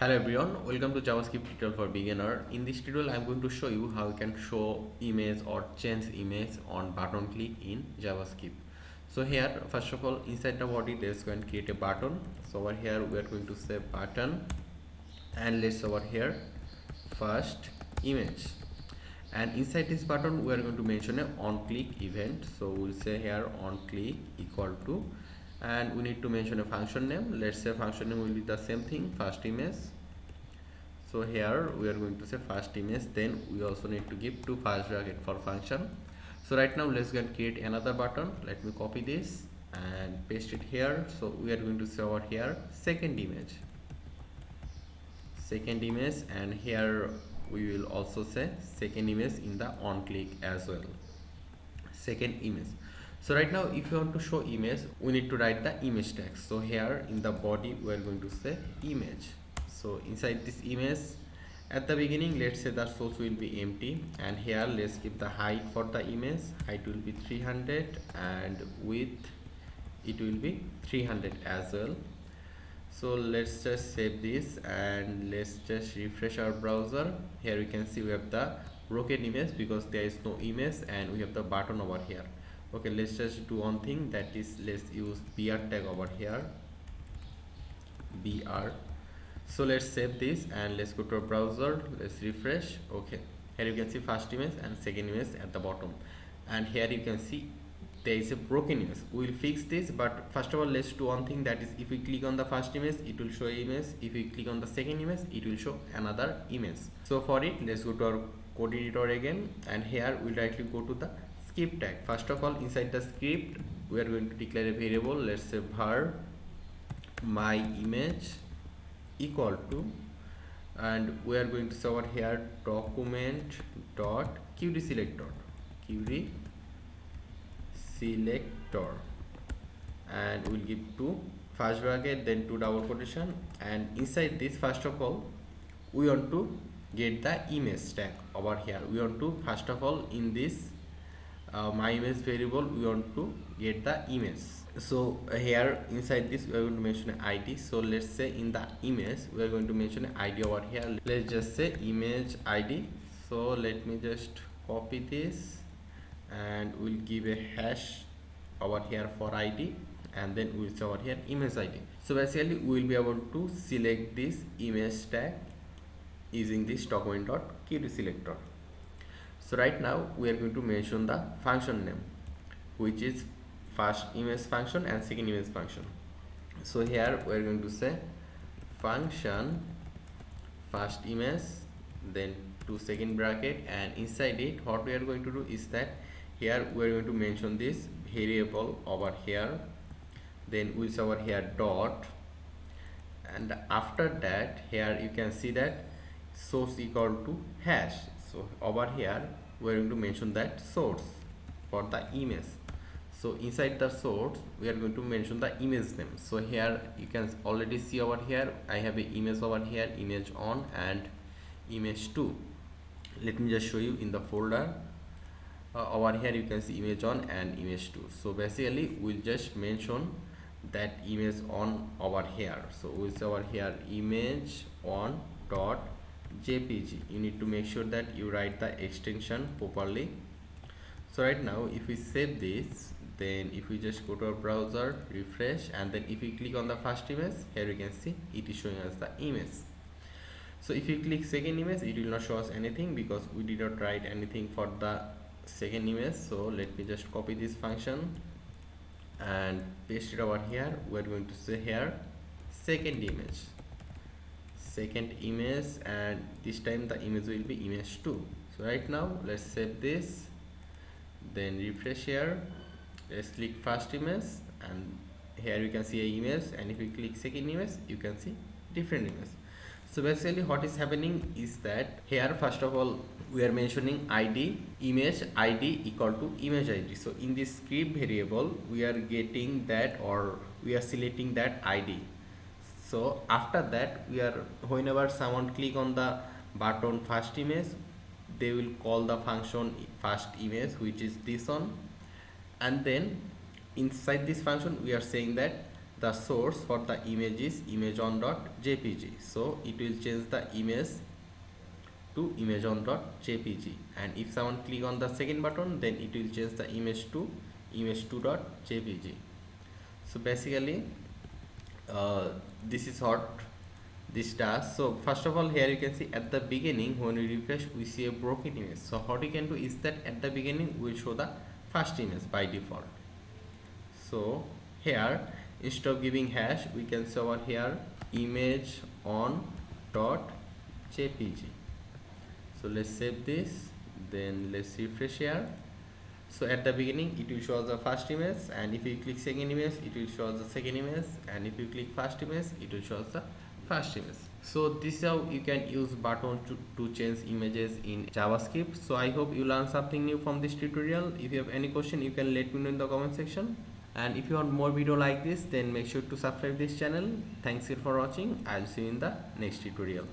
Hello everyone, welcome to JavaScript tutorial for beginner. In this tutorial, I'm going to show you how you can show image or change image on button click in JavaScript. So here, first of all, inside the body, let's go and create a button. So over here, we are going to say button, and let's over here first image. And inside this button, we are going to mention a on click event. So we'll say here on click equal to, and we need to mention a function name. Let's say function name will be the same thing, first image. So here we are going to say first image, then we also need to give two first bracket for function. So right now let's go and create another button. Let me copy this and paste it here. So we are going to say over here second image, and here we will also say second image in the on click as well, second image. So right now if you want to show image, we need to write the image tag. So here in the body we are going to say image. So inside this image, at the beginning let's say the source will be empty, and here let's give the height for the image. Height will be 300 and width it will be 300 as well. So let's just save this and let's just refresh our browser. Here we can see we have the broken image because there is no image, and we have the button over here. Okay, let's just do one thing, that is let's use br tag over here, br. So let's save this and let's go to our browser, let's refresh. Okay, here you can see first image and second image at the bottom, and here you can see there is a broken image. We will fix this, but first of all let's do one thing, that is if we click on the first image it will show image, if we click on the second image it will show another image. So for it, let's go to our code editor again, and here we'll directly go to the script tag. First of all, inside the script we are going to declare a variable. Let's say var my image equal to, and we are going to say over here document dot qd selector, and we'll give two first bracket then two double quotation, and inside this first of all we want to get the image tag over here. We want to first of all in this my image variable we want to get the image. So here inside this we are going to mention an id. So let's say in the image we are going to mention an id over here. Let's just say image id. So let me just copy this and we'll give a hash over here for id, and then we'll say over here image id. So basically we will be able to select this image tag using this document.querySelector. So right now we are going to mention the function name, which is first image function and second image function. So here we are going to say function first image, then two second bracket, and inside it what we are going to do is that here we are going to mention this variable over here, then we'll say over here dot, and after that here you can see that source equal to hash. So over here we are going to mention that source for the image. So inside the source we are going to mention the image name. So here you can already see over here I have an image over here, image on and image 2. Let me just show you in the folder. Over here you can see image on and image 2. So basically we'll just mention that image on over here. So we'll say over here image on dot jpg. You need to make sure that you write the extension properly. So right now if we save this, then if we just go to our browser, refresh, and then if we click on the first image, here you can see it is showing us the image. So if you click second image, it will not show us anything because we did not write anything for the second image. So let me just copy this function and paste it over here. We're going to say here second image, and this time the image will be image 2. So right now let's save this, then refresh here, let's click first image, and here you can see an image, and if you click second image you can see different image. So basically what is happening is that here first of all we are mentioning id, image id equal to image id. So in this script variable we are getting that, or we are selecting that id. So after that we are, whenever someone click on the button first image, they will call the function first image, which is this one, and then inside this function we are saying that the source for the image is image_on.jpg, so it will change the image to image_on.jpg, and if someone click on the second button, then it will change the image to image2.jpg. So basically this is what this does. So first of all, here you can see at the beginning when we refresh we see a broken image. So what we can do is that at the beginning we will show the first image by default. So here instead of giving hash we can say over here image on dot jpg. So let's save this, then let's refresh here. So at the beginning it will show the first image, and if you click second image it will show the second image, and if you click first image it will show the first image. So this is how you can use button to change images in JavaScript. So I hope you learned something new from this tutorial. If you have any question you can let me know in the comment section, and if you want more video like this then make sure to subscribe this channel. Thanks for watching. I'll see you in the next tutorial.